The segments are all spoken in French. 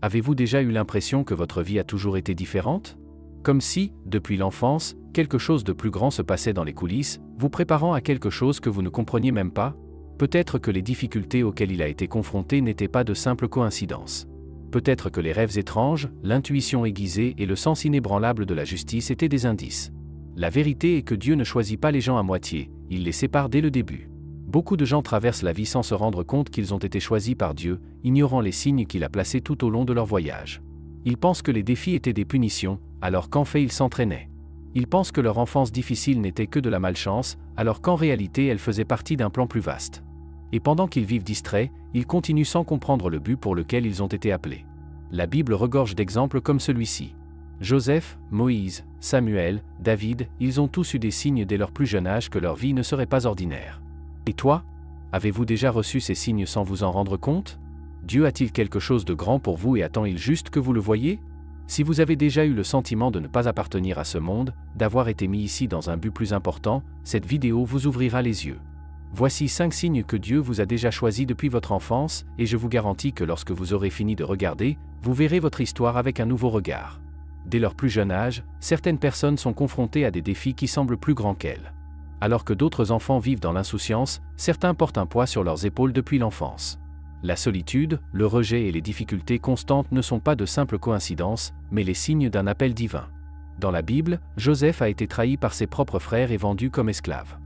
Avez-vous déjà eu l'impression que votre vie a toujours été différente? Comme si, depuis l'enfance, quelque chose de plus grand se passait dans les coulisses, vous préparant à quelque chose que vous ne compreniez même pas? Peut-être que les difficultés auxquelles il a été confronté n'étaient pas de simples coïncidences. Peut-être que les rêves étranges, l'intuition aiguisée et le sens inébranlable de la justice étaient des indices. La vérité est que Dieu ne choisit pas les gens à moitié, il les sépare dès le début. Beaucoup de gens traversent la vie sans se rendre compte qu'ils ont été choisis par Dieu, ignorant les signes qu'il a placés tout au long de leur voyage. Ils pensent que les défis étaient des punitions, alors qu'en fait ils s'entraînaient. Ils pensent que leur enfance difficile n'était que de la malchance, alors qu'en réalité elle faisait partie d'un plan plus vaste. Et pendant qu'ils vivent distraits, ils continuent sans comprendre le but pour lequel ils ont été appelés. La Bible regorge d'exemples comme celui-ci. Joseph, Moïse, Samuel, David, ils ont tous eu des signes dès leur plus jeune âge que leur vie ne serait pas ordinaire. Et toi? Avez-vous déjà reçu ces signes sans vous en rendre compte? Dieu a-t-il quelque chose de grand pour vous et attend-il juste que vous le voyiez? Si vous avez déjà eu le sentiment de ne pas appartenir à ce monde, d'avoir été mis ici dans un but plus important, cette vidéo vous ouvrira les yeux. Voici 5 signes que Dieu vous a déjà choisis depuis votre enfance, et je vous garantis que lorsque vous aurez fini de regarder, vous verrez votre histoire avec un nouveau regard. Dès leur plus jeune âge, certaines personnes sont confrontées à des défis qui semblent plus grands qu'elles. Alors que d'autres enfants vivent dans l'insouciance, certains portent un poids sur leurs épaules depuis l'enfance. La solitude, le rejet et les difficultés constantes ne sont pas de simples coïncidences, mais les signes d'un appel divin. Dans la Bible, Joseph a été trahi par ses propres frères et vendu comme esclave.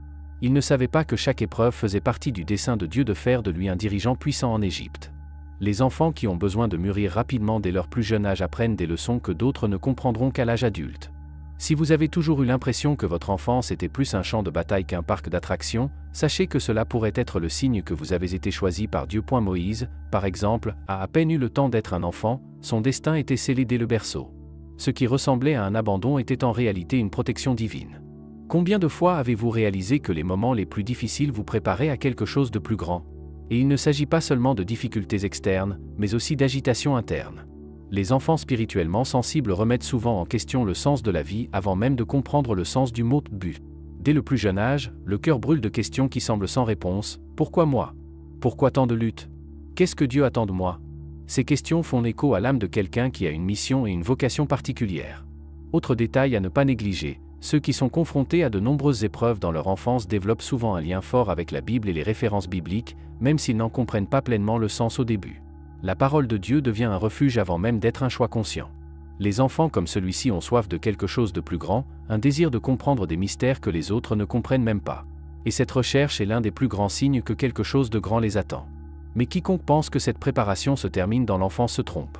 Il ne savait pas que chaque épreuve faisait partie du dessein de Dieu de faire de lui un dirigeant puissant en Égypte. Les enfants qui ont besoin de mûrir rapidement dès leur plus jeune âge apprennent des leçons que d'autres ne comprendront qu'à l'âge adulte. Si vous avez toujours eu l'impression que votre enfance était plus un champ de bataille qu'un parc d'attractions, sachez que cela pourrait être le signe que vous avez été choisi par Dieu. Moïse, par exemple, a à peine eu le temps d'être un enfant, son destin était scellé dès le berceau. Ce qui ressemblait à un abandon était en réalité une protection divine. Combien de fois avez-vous réalisé que les moments les plus difficiles vous préparaient à quelque chose de plus grand? Et il ne s'agit pas seulement de difficultés externes, mais aussi d'agitation interne. Les enfants spirituellement sensibles remettent souvent en question le sens de la vie avant même de comprendre le sens du mot « but ». Dès le plus jeune âge, le cœur brûle de questions qui semblent sans réponse. Pourquoi moi? Pourquoi tant de luttes? Qu'est-ce que Dieu attend de moi? Ces questions font écho à l'âme de quelqu'un qui a une mission et une vocation particulière. Autre détail à ne pas négliger, ceux qui sont confrontés à de nombreuses épreuves dans leur enfance développent souvent un lien fort avec la Bible et les références bibliques, même s'ils n'en comprennent pas pleinement le sens au début. La parole de Dieu devient un refuge avant même d'être un choix conscient. Les enfants comme celui-ci ont soif de quelque chose de plus grand, un désir de comprendre des mystères que les autres ne comprennent même pas. Et cette recherche est l'un des plus grands signes que quelque chose de grand les attend. Mais quiconque pense que cette préparation se termine dans l'enfance se trompe.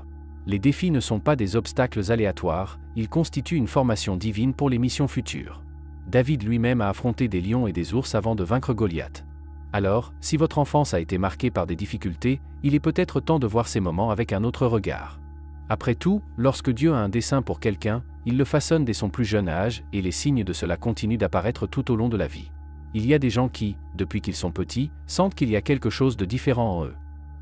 Les défis ne sont pas des obstacles aléatoires, ils constituent une formation divine pour les missions futures. David lui-même a affronté des lions et des ours avant de vaincre Goliath. Alors, si votre enfance a été marquée par des difficultés, il est peut-être temps de voir ces moments avec un autre regard. Après tout, lorsque Dieu a un dessein pour quelqu'un, il le façonne dès son plus jeune âge, et les signes de cela continuent d'apparaître tout au long de la vie. Il y a des gens qui, depuis qu'ils sont petits, sentent qu'il y a quelque chose de différent en eux.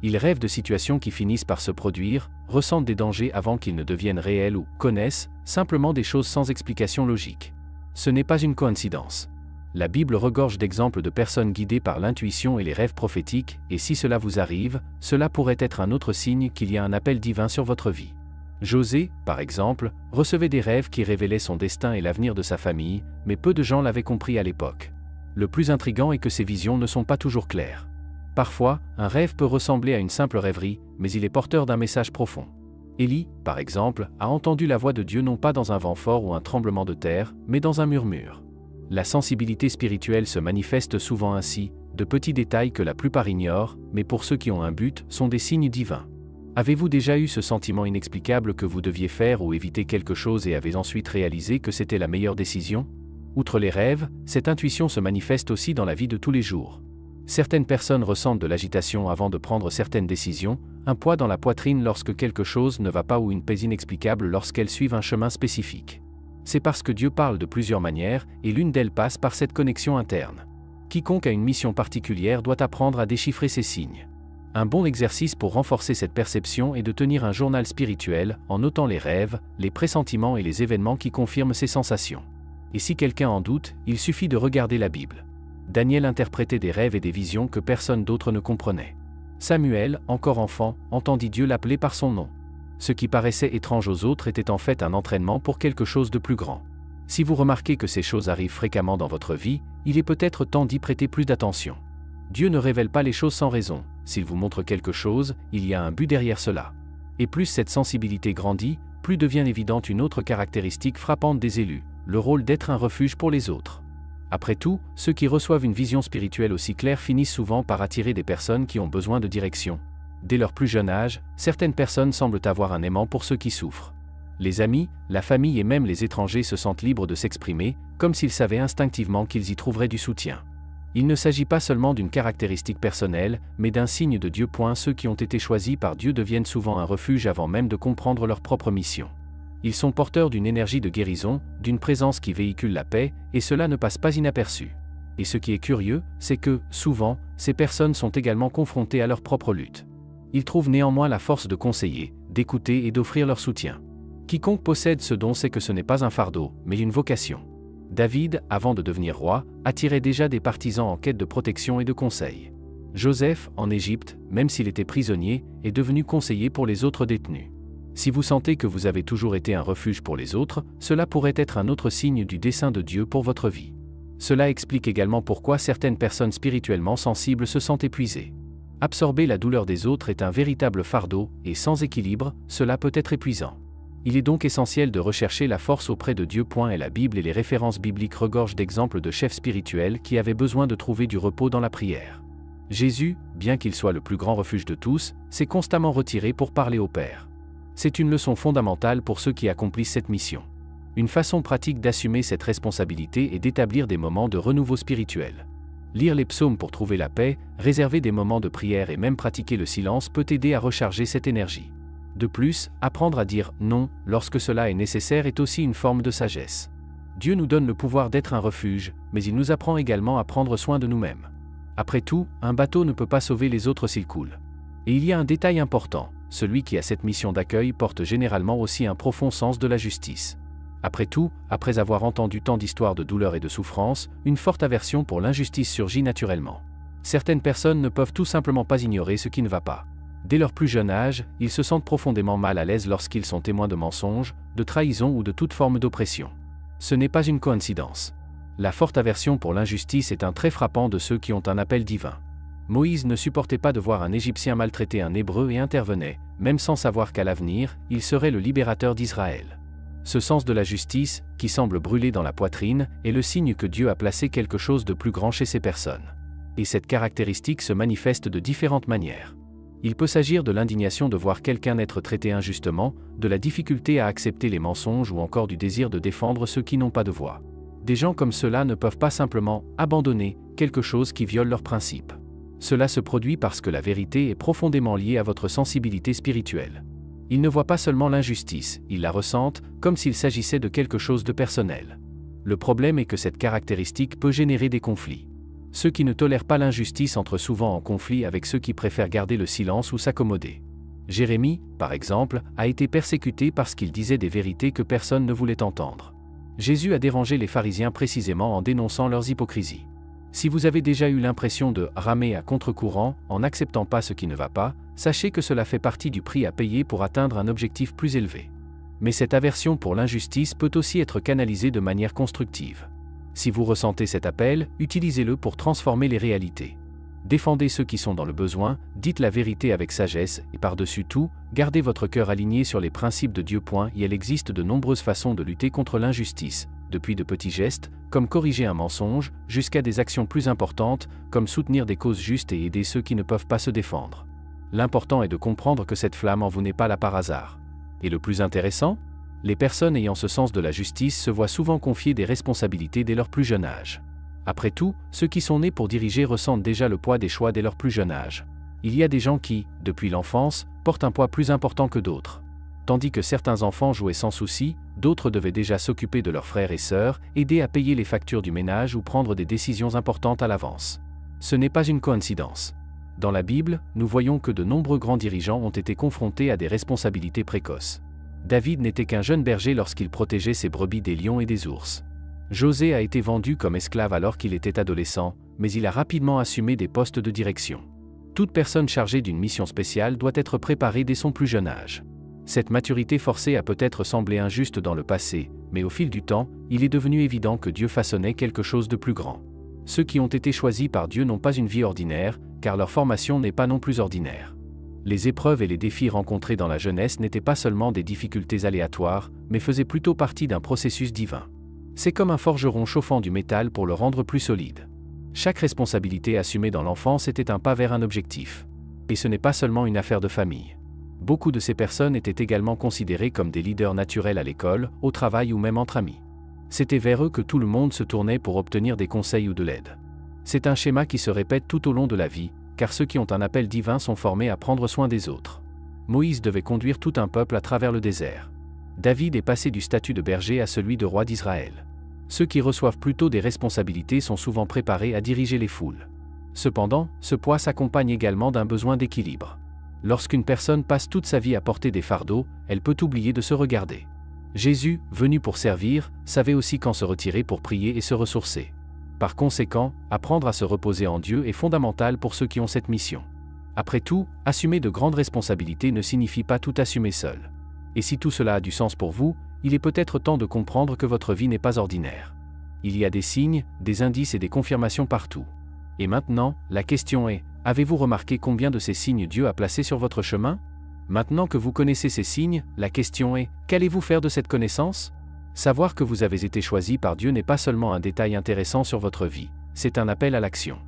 Ils rêvent de situations qui finissent par se produire, ressentent des dangers avant qu'ils ne deviennent réels ou connaissent simplement des choses sans explication logique. Ce n'est pas une coïncidence. La Bible regorge d'exemples de personnes guidées par l'intuition et les rêves prophétiques, et si cela vous arrive, cela pourrait être un autre signe qu'il y a un appel divin sur votre vie. José, par exemple, recevait des rêves qui révélaient son destin et l'avenir de sa famille, mais peu de gens l'avaient compris à l'époque. Le plus intrigant est que ces visions ne sont pas toujours claires. Parfois, un rêve peut ressembler à une simple rêverie, mais il est porteur d'un message profond. Élie, par exemple, a entendu la voix de Dieu non pas dans un vent fort ou un tremblement de terre, mais dans un murmure. La sensibilité spirituelle se manifeste souvent ainsi, de petits détails que la plupart ignorent, mais pour ceux qui ont un but, sont des signes divins. Avez-vous déjà eu ce sentiment inexplicable que vous deviez faire ou éviter quelque chose et avez ensuite réalisé que c'était la meilleure décision? Outre les rêves, cette intuition se manifeste aussi dans la vie de tous les jours. Certaines personnes ressentent de l'agitation avant de prendre certaines décisions, un poids dans la poitrine lorsque quelque chose ne va pas ou une paix inexplicable lorsqu'elles suivent un chemin spécifique. C'est parce que Dieu parle de plusieurs manières, et l'une d'elles passe par cette connexion interne. Quiconque a une mission particulière doit apprendre à déchiffrer ces signes. Un bon exercice pour renforcer cette perception est de tenir un journal spirituel, en notant les rêves, les pressentiments et les événements qui confirment ces sensations. Et si quelqu'un en doute, il suffit de regarder la Bible. Daniel interprétait des rêves et des visions que personne d'autre ne comprenait. Samuel, encore enfant, entendit Dieu l'appeler par son nom. Ce qui paraissait étrange aux autres était en fait un entraînement pour quelque chose de plus grand. Si vous remarquez que ces choses arrivent fréquemment dans votre vie, il est peut-être temps d'y prêter plus d'attention. Dieu ne révèle pas les choses sans raison. S'il vous montre quelque chose, il y a un but derrière cela. Et plus cette sensibilité grandit, plus devient évidente une autre caractéristique frappante des élus, le rôle d'être un refuge pour les autres. Après tout, ceux qui reçoivent une vision spirituelle aussi claire finissent souvent par attirer des personnes qui ont besoin de direction. Dès leur plus jeune âge, certaines personnes semblent avoir un aimant pour ceux qui souffrent. Les amis, la famille et même les étrangers se sentent libres de s'exprimer, comme s'ils savaient instinctivement qu'ils y trouveraient du soutien. Il ne s'agit pas seulement d'une caractéristique personnelle, mais d'un signe de Dieu. Ceux qui ont été choisis par Dieu deviennent souvent un refuge avant même de comprendre leur propre mission. Ils sont porteurs d'une énergie de guérison, d'une présence qui véhicule la paix, et cela ne passe pas inaperçu. Et ce qui est curieux, c'est que, souvent, ces personnes sont également confrontées à leur propre lutte. Ils trouvent néanmoins la force de conseiller, d'écouter et d'offrir leur soutien. Quiconque possède ce don sait que ce n'est pas un fardeau, mais une vocation. David, avant de devenir roi, attirait déjà des partisans en quête de protection et de conseil. Joseph, en Égypte, même s'il était prisonnier, est devenu conseiller pour les autres détenus. Si vous sentez que vous avez toujours été un refuge pour les autres, cela pourrait être un autre signe du dessein de Dieu pour votre vie. Cela explique également pourquoi certaines personnes spirituellement sensibles se sentent épuisées. Absorber la douleur des autres est un véritable fardeau, et sans équilibre, cela peut être épuisant. Il est donc essentiel de rechercher la force auprès de Dieu. Et la Bible et les références bibliques regorgent d'exemples de chefs spirituels qui avaient besoin de trouver du repos dans la prière. Jésus, bien qu'il soit le plus grand refuge de tous, s'est constamment retiré pour parler au Père. C'est une leçon fondamentale pour ceux qui accomplissent cette mission. Une façon pratique d'assumer cette responsabilité est d'établir des moments de renouveau spirituel. Lire les psaumes pour trouver la paix, réserver des moments de prière et même pratiquer le silence peut aider à recharger cette énergie. De plus, apprendre à dire « non » lorsque cela est nécessaire est aussi une forme de sagesse. Dieu nous donne le pouvoir d'être un refuge, mais il nous apprend également à prendre soin de nous-mêmes. Après tout, un bateau ne peut pas sauver les autres s'il coule. Et il y a un détail important, celui qui a cette mission d'accueil porte généralement aussi un profond sens de la justice. Après tout, après avoir entendu tant d'histoires de douleur et de souffrance, une forte aversion pour l'injustice surgit naturellement. Certaines personnes ne peuvent tout simplement pas ignorer ce qui ne va pas. Dès leur plus jeune âge, ils se sentent profondément mal à l'aise lorsqu'ils sont témoins de mensonges, de trahison ou de toute forme d'oppression. Ce n'est pas une coïncidence. La forte aversion pour l'injustice est un trait frappant de ceux qui ont un appel divin. Moïse ne supportait pas de voir un Égyptien maltraiter un Hébreu et intervenait, même sans savoir qu'à l'avenir, il serait le libérateur d'Israël. Ce sens de la justice, qui semble brûler dans la poitrine, est le signe que Dieu a placé quelque chose de plus grand chez ces personnes. Et cette caractéristique se manifeste de différentes manières. Il peut s'agir de l'indignation de voir quelqu'un être traité injustement, de la difficulté à accepter les mensonges ou encore du désir de défendre ceux qui n'ont pas de voix. Des gens comme ceux-là ne peuvent pas simplement abandonner quelque chose qui viole leurs principes. Cela se produit parce que la vérité est profondément liée à votre sensibilité spirituelle. Ils ne voient pas seulement l'injustice, ils la ressentent comme s'il s'agissait de quelque chose de personnel. Le problème est que cette caractéristique peut générer des conflits. Ceux qui ne tolèrent pas l'injustice entrent souvent en conflit avec ceux qui préfèrent garder le silence ou s'accommoder. Jérémie, par exemple, a été persécuté parce qu'il disait des vérités que personne ne voulait entendre. Jésus a dérangé les pharisiens précisément en dénonçant leurs hypocrisies. Si vous avez déjà eu l'impression de ramer à contre-courant en n'acceptant pas ce qui ne va pas, sachez que cela fait partie du prix à payer pour atteindre un objectif plus élevé. Mais cette aversion pour l'injustice peut aussi être canalisée de manière constructive. Si vous ressentez cet appel, utilisez-le pour transformer les réalités. Défendez ceux qui sont dans le besoin, dites la vérité avec sagesse, et par-dessus tout, gardez votre cœur aligné sur les principes de Dieu. Il existe de nombreuses façons de lutter contre l'injustice, depuis de petits gestes, comme corriger un mensonge, jusqu'à des actions plus importantes, comme soutenir des causes justes et aider ceux qui ne peuvent pas se défendre. L'important est de comprendre que cette flamme en vous n'est pas là par hasard. Et le plus intéressant ? Les personnes ayant ce sens de la justice se voient souvent confier des responsabilités dès leur plus jeune âge. Après tout, ceux qui sont nés pour diriger ressentent déjà le poids des choix dès leur plus jeune âge. Il y a des gens qui, depuis l'enfance, portent un poids plus important que d'autres. Tandis que certains enfants jouaient sans souci, d'autres devaient déjà s'occuper de leurs frères et sœurs, aider à payer les factures du ménage ou prendre des décisions importantes à l'avance. Ce n'est pas une coïncidence. Dans la Bible, nous voyons que de nombreux grands dirigeants ont été confrontés à des responsabilités précoces. David n'était qu'un jeune berger lorsqu'il protégeait ses brebis des lions et des ours. José a été vendu comme esclave alors qu'il était adolescent, mais il a rapidement assumé des postes de direction. Toute personne chargée d'une mission spéciale doit être préparée dès son plus jeune âge. Cette maturité forcée a peut-être semblé injuste dans le passé, mais au fil du temps, il est devenu évident que Dieu façonnait quelque chose de plus grand. Ceux qui ont été choisis par Dieu n'ont pas une vie ordinaire, car leur formation n'est pas non plus ordinaire. Les épreuves et les défis rencontrés dans la jeunesse n'étaient pas seulement des difficultés aléatoires, mais faisaient plutôt partie d'un processus divin. C'est comme un forgeron chauffant du métal pour le rendre plus solide. Chaque responsabilité assumée dans l'enfance était un pas vers un objectif. Et ce n'est pas seulement une affaire de famille. Beaucoup de ces personnes étaient également considérées comme des leaders naturels à l'école, au travail ou même entre amis. C'était vers eux que tout le monde se tournait pour obtenir des conseils ou de l'aide. C'est un schéma qui se répète tout au long de la vie, car ceux qui ont un appel divin sont formés à prendre soin des autres. Moïse devait conduire tout un peuple à travers le désert. David est passé du statut de berger à celui de roi d'Israël. Ceux qui reçoivent plutôt des responsabilités sont souvent préparés à diriger les foules. Cependant, ce poids s'accompagne également d'un besoin d'équilibre. Lorsqu'une personne passe toute sa vie à porter des fardeaux, elle peut oublier de se regarder. Jésus, venu pour servir, savait aussi quand se retirer pour prier et se ressourcer. Par conséquent, apprendre à se reposer en Dieu est fondamental pour ceux qui ont cette mission. Après tout, assumer de grandes responsabilités ne signifie pas tout assumer seul. Et si tout cela a du sens pour vous, il est peut-être temps de comprendre que votre vie n'est pas ordinaire. Il y a des signes, des indices et des confirmations partout. Et maintenant, la question est, avez-vous remarqué combien de ces signes Dieu a placés sur votre chemin ? Maintenant que vous connaissez ces signes, la question est, qu'allez-vous faire de cette connaissance ? Savoir que vous avez été choisi par Dieu n'est pas seulement un détail intéressant sur votre vie, c'est un appel à l'action.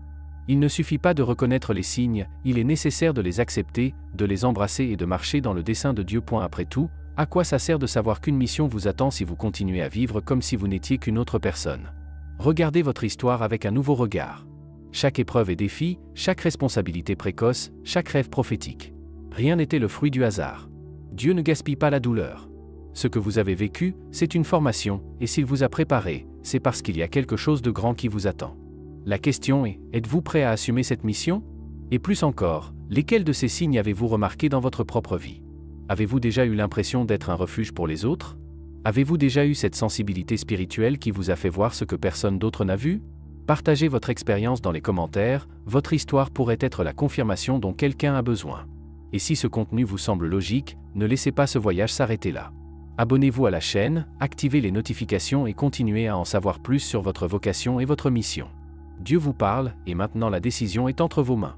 Il ne suffit pas de reconnaître les signes, il est nécessaire de les accepter, de les embrasser et de marcher dans le dessein de Dieu. Après tout, à quoi ça sert de savoir qu'une mission vous attend si vous continuez à vivre comme si vous n'étiez qu'une autre personne ? Regardez votre histoire avec un nouveau regard. Chaque épreuve et défi, chaque responsabilité précoce, chaque rêve prophétique. Rien n'était le fruit du hasard. Dieu ne gaspille pas la douleur. Ce que vous avez vécu, c'est une formation, et s'il vous a préparé, c'est parce qu'il y a quelque chose de grand qui vous attend. La question est, êtes-vous prêt à assumer cette mission ? Et plus encore, lesquels de ces signes avez-vous remarqués dans votre propre vie ? Avez-vous déjà eu l'impression d'être un refuge pour les autres ? Avez-vous déjà eu cette sensibilité spirituelle qui vous a fait voir ce que personne d'autre n'a vu ? Partagez votre expérience dans les commentaires, votre histoire pourrait être la confirmation dont quelqu'un a besoin. Et si ce contenu vous semble logique, ne laissez pas ce voyage s'arrêter là. Abonnez-vous à la chaîne, activez les notifications et continuez à en savoir plus sur votre vocation et votre mission. Dieu vous parle, et maintenant la décision est entre vos mains.